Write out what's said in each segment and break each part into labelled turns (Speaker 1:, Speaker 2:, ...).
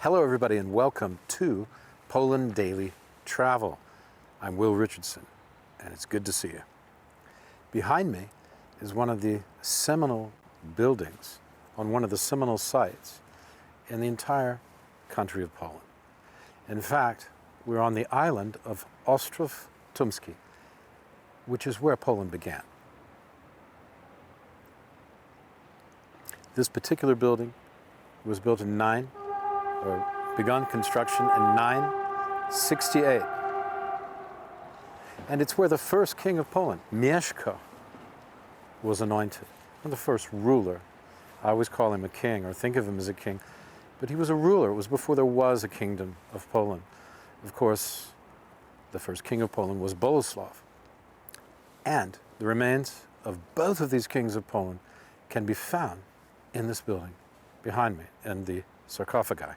Speaker 1: Hello, everybody, and welcome to Poland Daily Travel. I'm Will Richardson, and it's good to see you. Behind me is one of the seminal buildings on one of the seminal sites in the entire country of Poland. In fact, we're on the island of Ostrów Tumski, which is where Poland began. This particular building was built in begun construction in 968. And it's where the first king of Poland, Mieszko, was anointed. And the first ruler. I always call him a king or think of him as a king. But he was a ruler. It was before there was a kingdom of Poland. Of course, the first king of Poland was Bolesław. And the remains of both of these kings of Poland can be found in this building behind me, in the sarcophagi.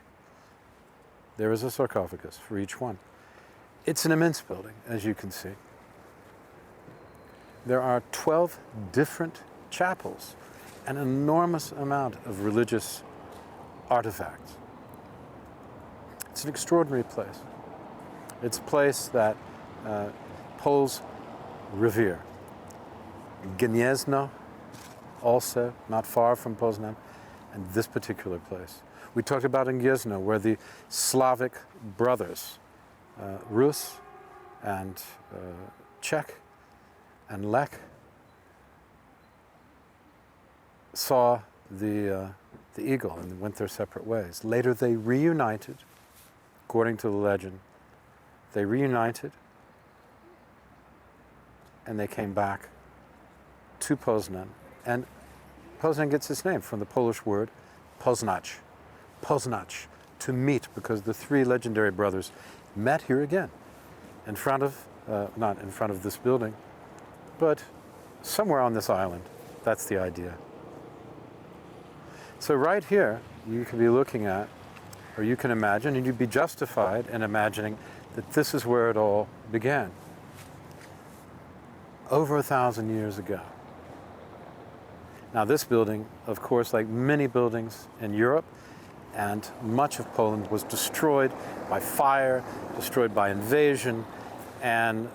Speaker 1: There is a sarcophagus for each one. It's an immense building, as you can see. There are 12 different chapels, an enormous amount of religious artifacts. It's an extraordinary place. It's a place that Poles revere. Gniezno, also not far from Poznan, and this particular place. We talked about in Gniezno, where the Slavic brothers, Rus and Czech and Lech, saw the eagle and went their separate ways. Later they reunited, according to the legend. They reunited and they came back to Poznan. And Poznan gets its name from the Polish word poznać. Poznać, to meet, because the three legendary brothers met here again in front of, not in front of this building, but somewhere on this island. That's the idea. So right here, you can be looking at, or you can imagine, and you'd be justified in imagining that this is where it all began. Over 1,000 years ago. Now this building, of course, like many buildings in Europe, and much of Poland was destroyed by fire, destroyed by invasion, and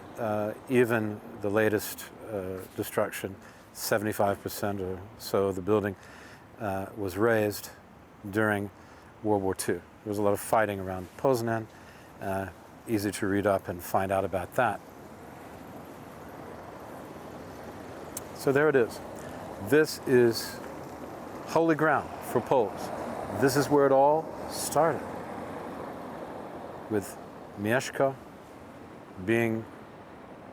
Speaker 1: even the latest destruction, 75% or so of the building was razed during World War II. There was a lot of fighting around Poznan. Easy to read up and find out about that. So there it is. This is holy ground for Poles. This is where it all started, with Mieszko being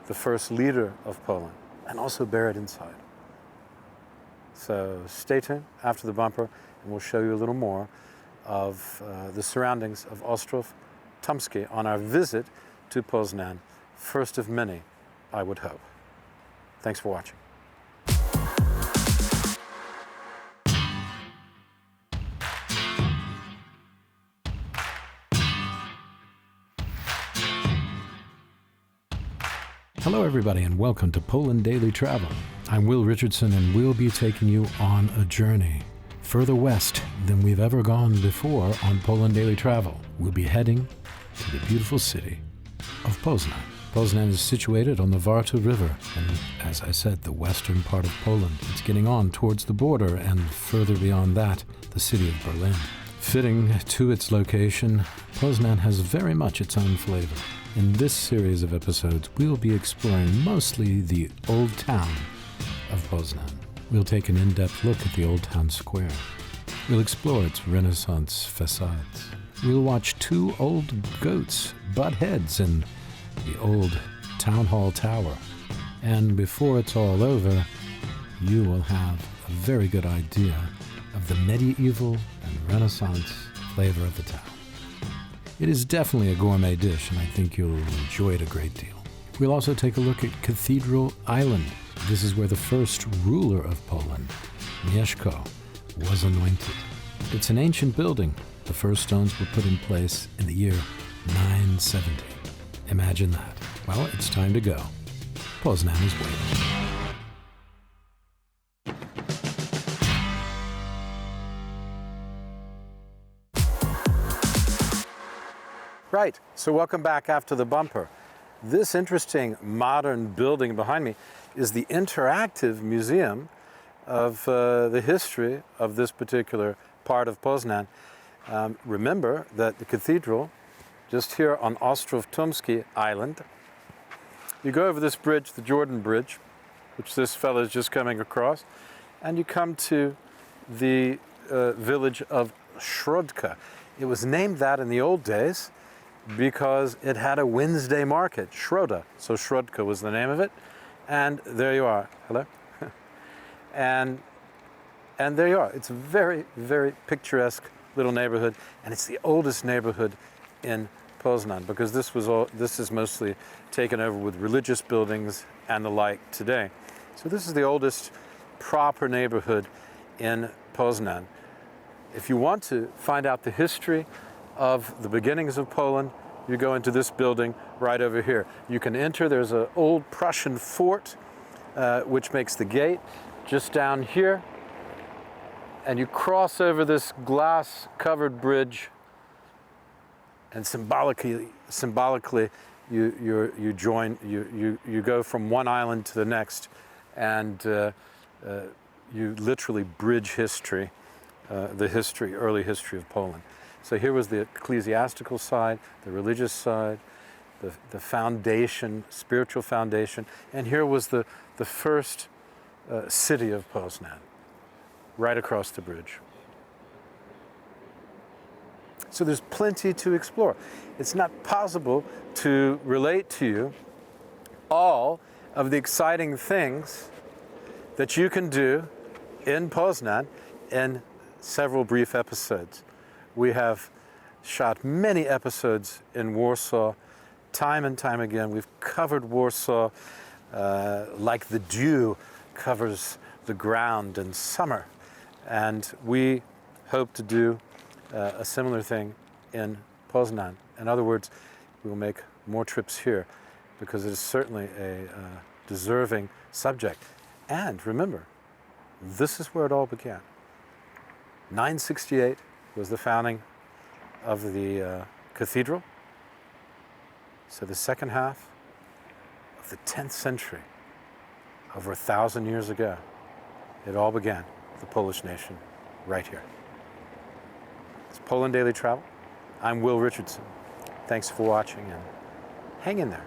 Speaker 1: the first leader of Poland and also buried inside. So stay tuned after the bumper and we'll show you a little more of the surroundings of Ostrów Tumski on our visit to Poznan, first of many, I would hope. Thanks for watching. Hello, everybody, and welcome to Poland Daily Travel. I'm Will Richardson, and we'll be taking you on a journey further west than we've ever gone before on Poland Daily Travel. We'll be heading to the beautiful city of Poznan. Poznan is situated on the Warta River, and as I said, the western part of Poland. It's getting on towards the border, and further beyond that, the city of Berlin. Fitting to its location, Poznan has very much its own flavor. In this series of episodes, we'll be exploring mostly the old town of Poznan. We'll take an in-depth look at the old town square. We'll explore its Renaissance facades. We'll watch two old goats butt heads in the old town hall tower. And before it's all over, you will have a very good idea of the medieval and Renaissance flavor of the town. It is definitely a gourmet dish, and I think you'll enjoy it a great deal. We'll also take a look at Cathedral Island. This is where the first ruler of Poland, Mieszko, was anointed. It's an ancient building. The first stones were put in place in the year 970. Imagine that. Well, it's time to go. Poznan is waiting. Right, so welcome back after the bumper. This interesting modern building behind me is the interactive museum of the history of this particular part of Poznan. Remember that the cathedral, just here on Ostrov Tumski Island, you go over this bridge, the Jordan Bridge, which this fellow is just coming across, and you come to the village of Shrodka. It was named that in the old days because it had a Wednesday market, Shroda. So Shrodka was the name of it. And there you are. Hello? and there you are. It's a very, very picturesque little neighborhood, and it's the oldest neighborhood in Poznan because this is mostly taken over with religious buildings and the like today. So this is the oldest proper neighborhood in Poznan. If you want to find out the history of the beginnings of Poland, you go into this building right over here. You can enter, there's an old Prussian fort which makes the gate just down here, and you cross over this glass covered bridge, and symbolically you go from one island to the next, and you literally bridge history, early history of Poland. So here was the ecclesiastical side, the religious side, the foundation, spiritual foundation, and here was the first city of Poznan, right across the bridge. So there's plenty to explore. It's not possible to relate to you all of the exciting things that you can do in Poznan in several brief episodes. We have shot many episodes in Warsaw, time and time again. We've covered Warsaw like the dew covers the ground in summer. And we hope to do a similar thing in Poznan. In other words, we will make more trips here because it is certainly a deserving subject. And remember, this is where it all began. 968 was the founding of the cathedral. So the second half of the 10th century, over 1,000 years ago, it all began, the Polish nation, right here. It's Poland Daily Travel. I'm Will Richardson. Thanks for watching, and hang in there.